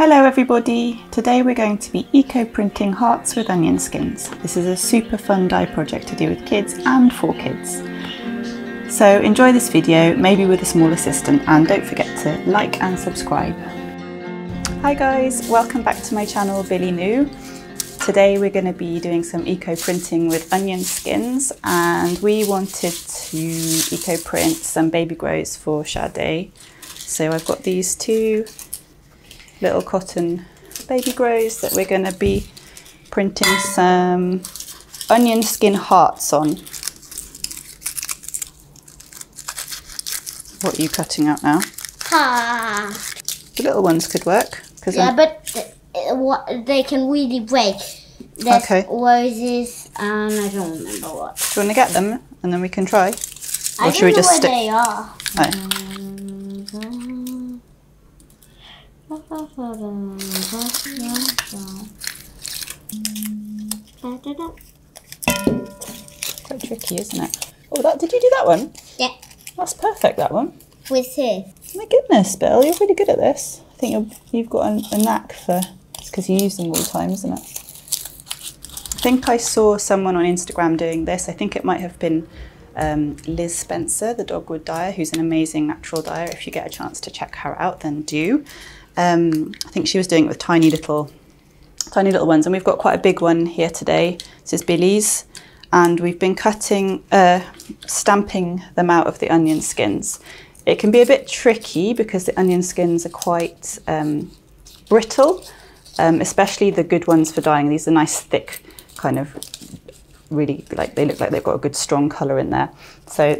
Hello everybody! Today we're going to be eco-printing hearts with onion skins. This is a super fun dye project to do with kids and for kids. So enjoy this video, maybe with a small assistant, and don't forget to like and subscribe. Hi guys, welcome back to my channel BillyNou. Today we're going to be doing some eco-printing with onion skins, and we wanted to eco-print some baby grows for Sade. So I've got these two little cotton baby grows that we're going to be printing some onion skin hearts on. What are you cutting out now? The little ones could work. Yeah, but they can really break. There's okay. Roses and I don't remember what. Do you want to get them and then we can try? Or I should we don't know just where stick? they are. Oh. Quite tricky, isn't it? Oh, did you do that one? Yeah. That's perfect, that one. With who? My goodness, Bill, you're really good at this. I think you've got a knack for, it's because you use them all the time, isn't it? I think I saw someone on Instagram doing this. I think it might have been Liz Spencer, the dogwood dyer, who's an amazing natural dyer. If you get a chance to check her out, then do. I think she was doing it with tiny little ones, and we've got quite a big one here today. This is Billy's, and we've been stamping them out of the onion skins. It can be a bit tricky because the onion skins are quite brittle, especially the good ones for dyeing. These are nice, thick, kind of really, they look like they've got a good strong colour in there. So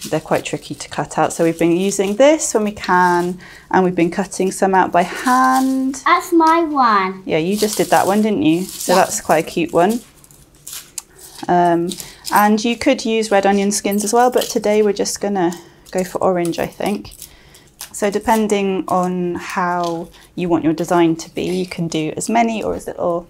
they're quite tricky to cut out. So we've been using this when we can, and we've been cutting some out by hand. That's my one. Yeah, you just did that one, didn't you? So yeah. That's quite a cute one. And you could use red onion skins as well, but today we're just gonna go for orange, I think. So depending on how you want your design to be, you can do as many or as little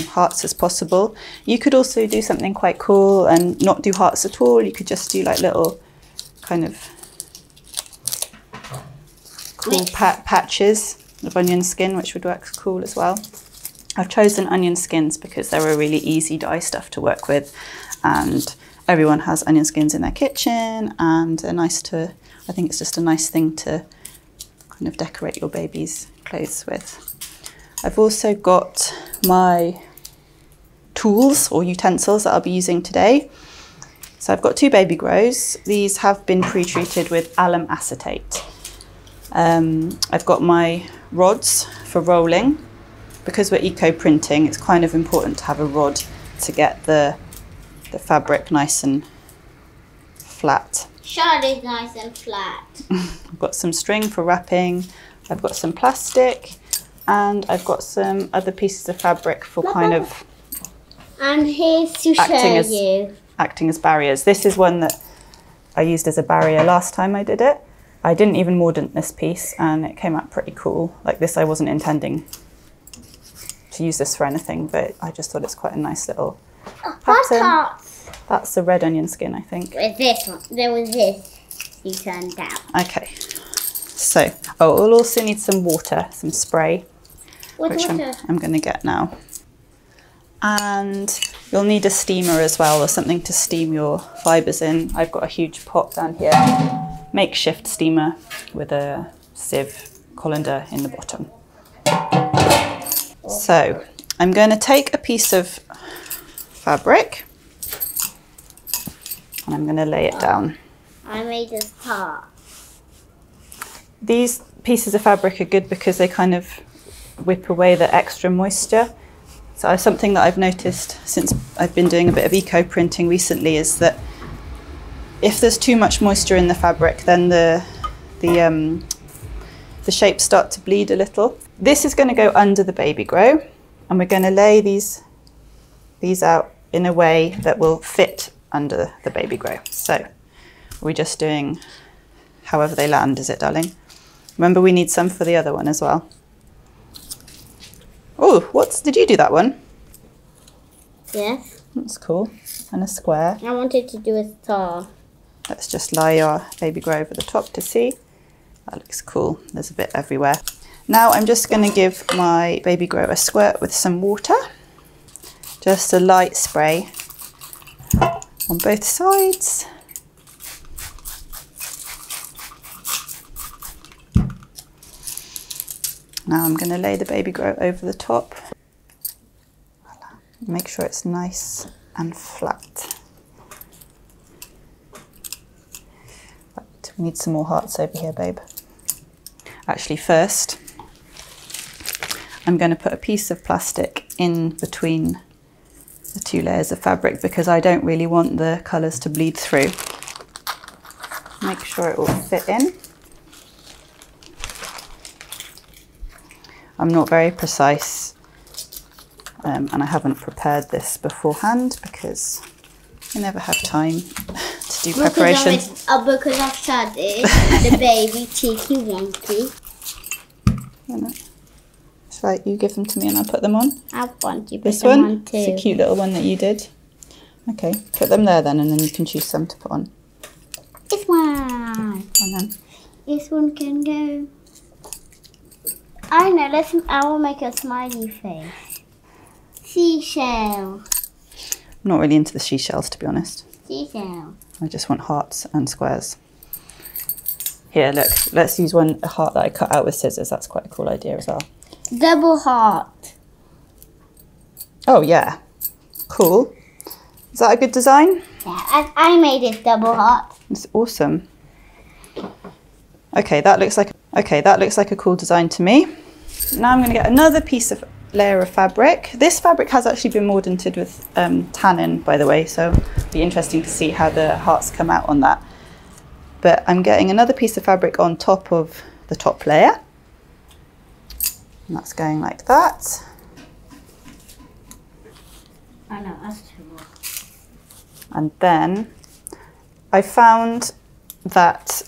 hearts as possible. You could also do something quite cool and not do hearts at all. You could just do like little kind of cool patches of onion skin, which would work cool as well. I've chosen onion skins because they're a really easy dye stuff to work with, and everyone has onion skins in their kitchen, and they're nice to, I think it's just a nice thing to kind of decorate your baby's clothes with. I've also got my tools or utensils that I'll be using today. So I've got two baby grows. These have been pre-treated with alum acetate. I've got my rods for rolling. Because we're eco-printing, it's kind of important to have a rod to get the fabric nice and flat. Sade's nice and flat. I've got some string for wrapping. I've got some plastic. And I've got some other pieces of fabric for kind of and here's to show you. Acting as barriers. This is one that I used as a barrier last time I did it. I didn't even mordant this piece and it came out pretty cool. Like this, I wasn't intending to use this for anything, but I just thought it's quite a nice little pattern. That's the red onion skin, I think. With this one, there was this you turned down. Okay. So, we'll also need some water, some spray. Which water? I'm going to get now. And you'll need a steamer as well, or something to steam your fibres in. I've got a huge pot down here, makeshift steamer with a sieve colander in the bottom. So I'm going to take a piece of fabric and I'm going to lay it down. I made this part. These pieces of fabric are good because they kind of whip away the extra moisture. So something that I've noticed since I've been doing a bit of eco-printing recently is that if there's too much moisture in the fabric, then the shapes start to bleed a little. This is going to go under the baby grow, and we're going to lay these out in a way that will fit under the baby grow. So we're just doing however they land, is it, darling? Remember, we need some for the other one as well. Oh, did you do that one? Yes. That's cool. And a square. I wanted to do a star. Let's just lie our baby grow over the top to see. That looks cool. There's a bit everywhere. Now I'm just going to give my baby grow a squirt with some water. Just a light spray on both sides. Now I'm going to lay the baby grow over the top. Make sure it's nice and flat. Right, we need some more hearts over here, babe. Actually, first, I'm going to put a piece of plastic in between the two layers of fabric because I don't really want the colours to bleed through. Make sure it will fit in. I'm not very precise and I haven't prepared this beforehand because I never have time to do preparations. Because I've studied the baby cheeky wonky. Shall you give them to me and I'll put them on? I want you to put this them one? on too. It's a cute little one that you did. Okay, put them there then and then you can choose some to put on. This one. And then This one can go. I know, I will make a smiley face. Seashell. I'm not really into the seashells, to be honest. Seashell. I just want hearts and squares. Here, look, let's use a heart that I cut out with scissors. That's quite a cool idea as well. Double heart. Oh yeah, cool. Is that a good design? Yeah, I made it double heart. It's awesome. Okay, that looks like a cool design to me. Now I'm going to get another layer of fabric. This fabric has actually been mordanted with tannin, by the way, so it'll be interesting to see how the hearts come out on that. But I'm getting another piece of fabric on top of the top layer. And that's going like that. I know, that's too much. And then I found that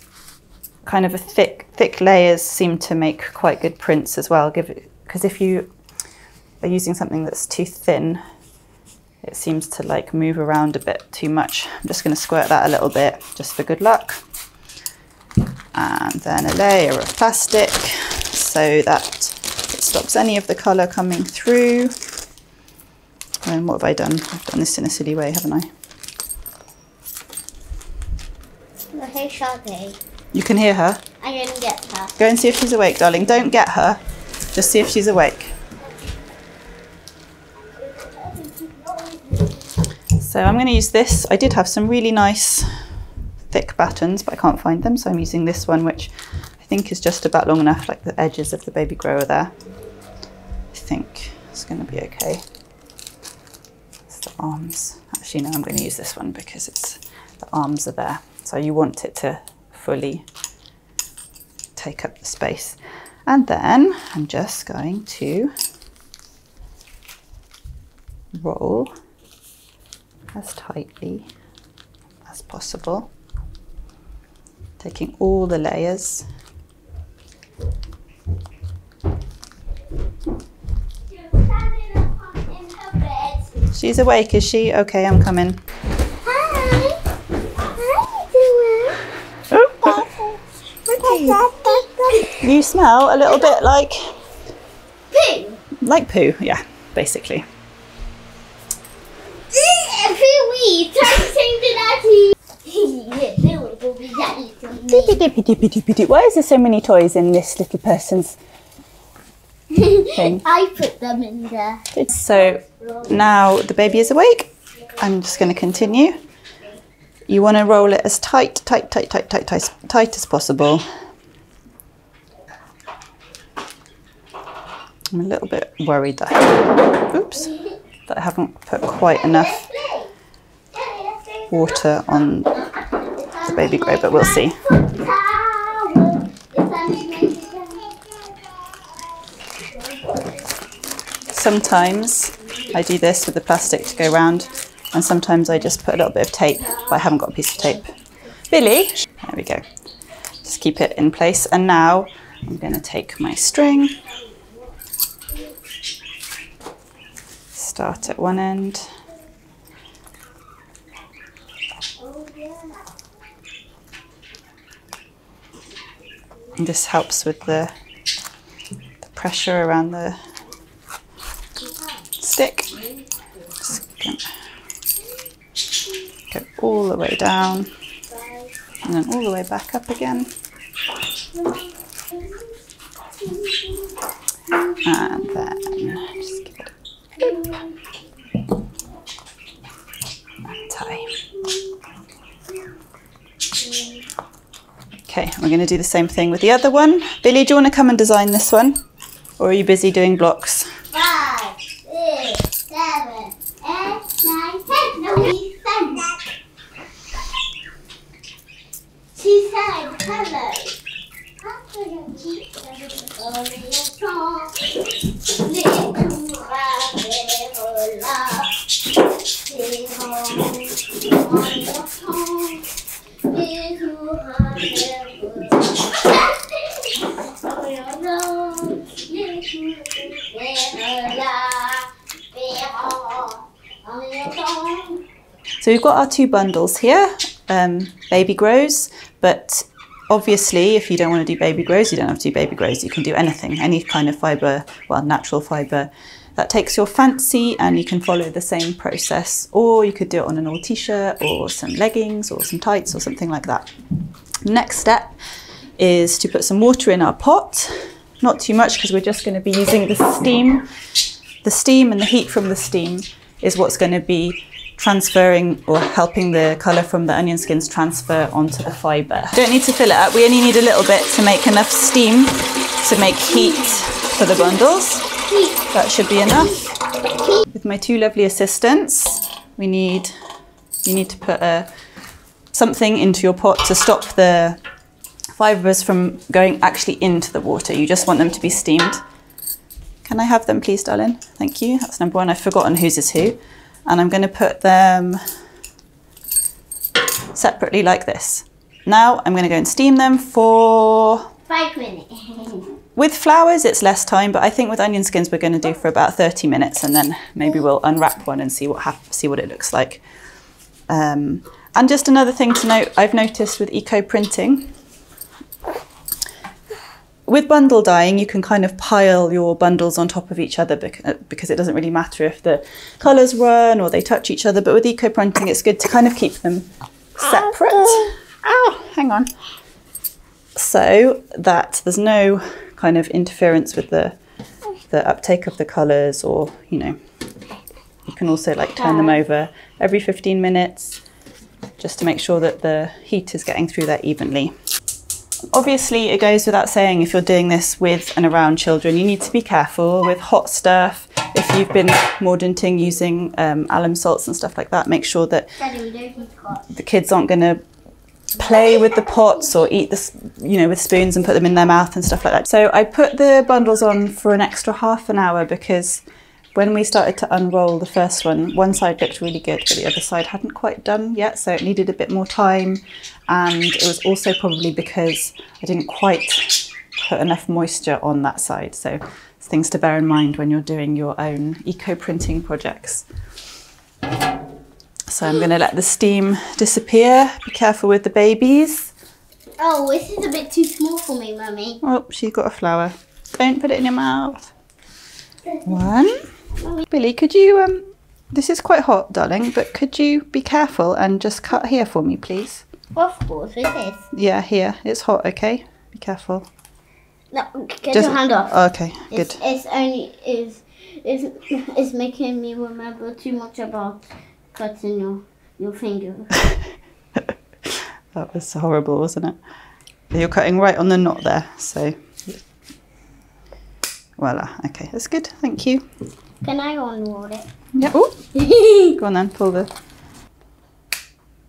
kind of a thick layers seem to make quite good prints as well. Because if you are using something that's too thin, it seems to like move around a bit too much. I'm just going to squirt that a little bit just for good luck. And then a layer of plastic so that it stops any of the colour coming through. And what have I done? I've done this in a silly way, haven't I? Hey, Sade. You can hear her. I'm going to get her. Go and see if she's awake, darling. Don't get her. Just see if she's awake. So I'm going to use this. I did have some really nice thick battens, but I can't find them. So I'm using this one, which I think is just about long enough, like the edges of the baby grower there. I think it's going to be okay. It's the arms. Actually, no, I'm going to use this one because the arms are there. So you want it to fully take up the space. And then I'm just going to roll as tightly as possible, taking all the layers. She's awake, is she? Okay, I'm coming. You smell a little bit like Poo. like poo, yeah, basically. Poo-wee, try to sing to Daddy. Why is there so many toys in this little person's thing? I put them in there. So now the baby is awake. I'm just going to continue. You want to roll it as tight as possible. I'm a little bit worried that I haven't put quite enough water on the baby grow, but we'll see. Sometimes I do this with the plastic to go round, and sometimes I just put a little bit of tape, but I haven't got a piece of tape. Billy, there we go. Just keep it in place. And now I'm going to take my string, start at one end, and this helps with the pressure around the stick. Just go all the way down and then all the way back up again. And then just give it a tie. Okay, we're going to do the same thing with the other one. Billy, do you want to come and design this one? Or are you busy doing blocks? 5, 6, 7, 8, 9, 10. No, he said that. She said hello. So we've got our 2 bundles here, baby grows, but obviously if you don't want to do baby grows, you don't have to do baby grows. You can do anything, any kind of fibre, well, natural fibre that takes your fancy, and you can follow the same process, or you could do it on an old t-shirt or some leggings or some tights or something like that. Next step is to put some water in our pot, not too much because we're just going to be using the steam. The steam and the heat from the steam is what's going to be transferring or helping the colour from the onion skins transfer onto the fibre. Don't need to fill it up, we only need a little bit to make enough steam to make heat for the bundles. That should be enough. With my 2 lovely assistants, you need to put something into your pot to stop the fibres from going actually into the water. You just want them to be steamed. Can I have them please, darling? Thank you. That's number 1. I've forgotten whose is who. And I'm going to put them separately like this. Now I'm going to go and steam them for 5 minutes. With flowers it's less time, but I think with onion skins we're going to do for about 30 minutes, and then maybe we'll unwrap one and see what it looks like. And just another thing to note, I've noticed with eco printing, with bundle dyeing, you can kind of pile your bundles on top of each other because it doesn't really matter if the colours run or they touch each other. But with eco printing, it's good to kind of keep them separate. Oh, hang on. So that there's no kind of interference with the uptake of the colours, or, you know, you can also like turn them over every 15 minutes just to make sure that the heat is getting through there evenly. Obviously, it goes without saying, if you're doing this with and around children, you need to be careful with hot stuff. If you've been mordanting using alum salts and stuff like that, make sure that the kids aren't going to play with the pots or eat this, you know, with spoons and put them in their mouth and stuff like that. So I put the bundles on for an extra half an hour because when we started to unroll the first one side looked really good, but the other side hadn't quite done yet, so it needed a bit more time. And it was also probably because I didn't quite put enough moisture on that side. So it's things to bear in mind when you're doing your own eco printing projects. So I'm going to let the steam disappear. Be careful with the babies. Oh, this is a bit too small for me, Mummy. Oh, she's got a flower. Don't put it in your mouth. 1. Billy, could you, this is quite hot, darling, but could you be careful and just cut here for me, please? Of course, with this. Yeah, here. It's hot, okay? Be careful. No, get your hand off. Okay, good. It's making me remember too much about cutting your finger. That was horrible, wasn't it? You're cutting right on the knot there, so voila. Okay, that's good. Thank you. Can I unroll it? Yeah. Ooh. Go on then. Pull the.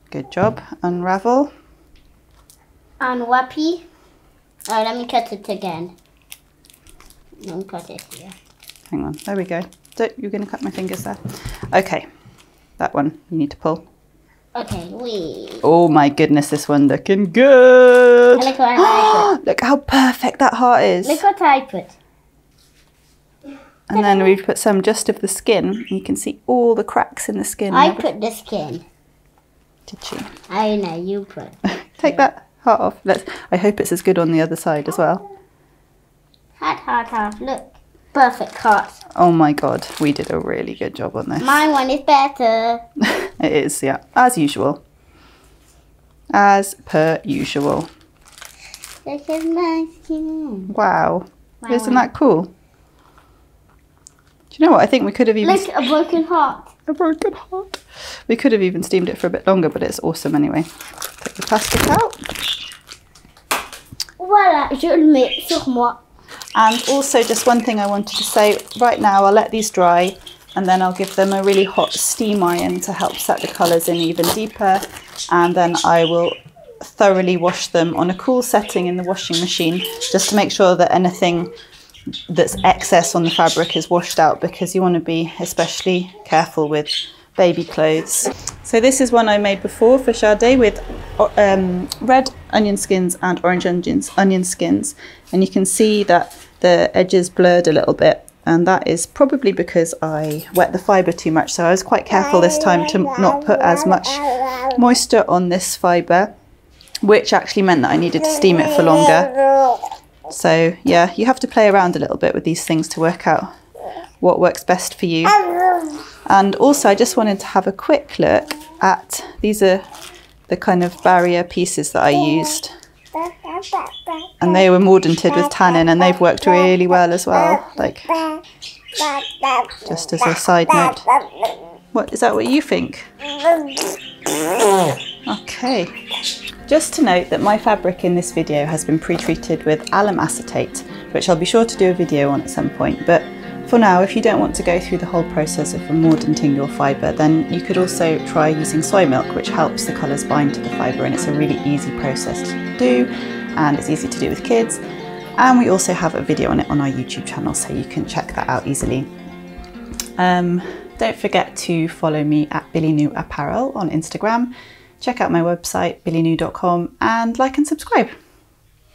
Good job. Unravel. Unwrappy. Oh, let me cut it again. Don't cut it here. Hang on. There we go. You're going to cut my fingers there. Okay. That one you need to pull. Okay, wait. Oh my goodness, this one looking good. Look what I put. Look how perfect that heart is. Look what I put. And then we put some just of the skin. And you can see all the cracks in the skin. I put the skin. Did you? I know, you put. Take that heart off. I hope it's as good on the other side as well. Heart. Look. Perfect heart. Oh my God, we did a really good job on this. My one is better. It is, yeah, as usual. As per usual. Look at my skin. Wow. Isn't that cool? Do you know what? I think we could have even... Look, a broken heart. A broken heart. We could have even steamed it for a bit longer, but it's awesome anyway. Take the plastic out. Voilà, je le mets sur moi. And also just one thing I wanted to say, right now I'll let these dry and then I'll give them a really hot steam iron to help set the colours in even deeper, and then I will thoroughly wash them on a cool setting in the washing machine just to make sure that anything that's excess on the fabric is washed out, because you want to be especially careful with baby clothes. So this is one I made before for Sade with red onion skins and orange onion skins, and you can see that the edges blurred a little bit, and that is probably because I wet the fibre too much. So I was quite careful this time to not put as much moisture on this fibre, which actually meant that I needed to steam it for longer. So yeah, you have to play around a little bit with these things to work out what works best for you. And also I just wanted to have a quick look at, these are the kind of barrier pieces that I used, and they were mordanted with tannin, and they've worked really well as well, like just as a side note. What, is that what you think? Okay. Just to note that my fabric in this video has been pre-treated with alum acetate, which I'll be sure to do a video on at some point, but for now, if you don't want to go through the whole process of mordanting your fibre, then you could also try using soy milk, which helps the colours bind to the fibre, and it's a really easy process to do, and it's easy to do with kids. And we also have a video on it on our YouTube channel, so you can check that out easily. Don't forget to follow me at BillyNou Apparel on Instagram. Check out my website, BillyNou.com, and like and subscribe.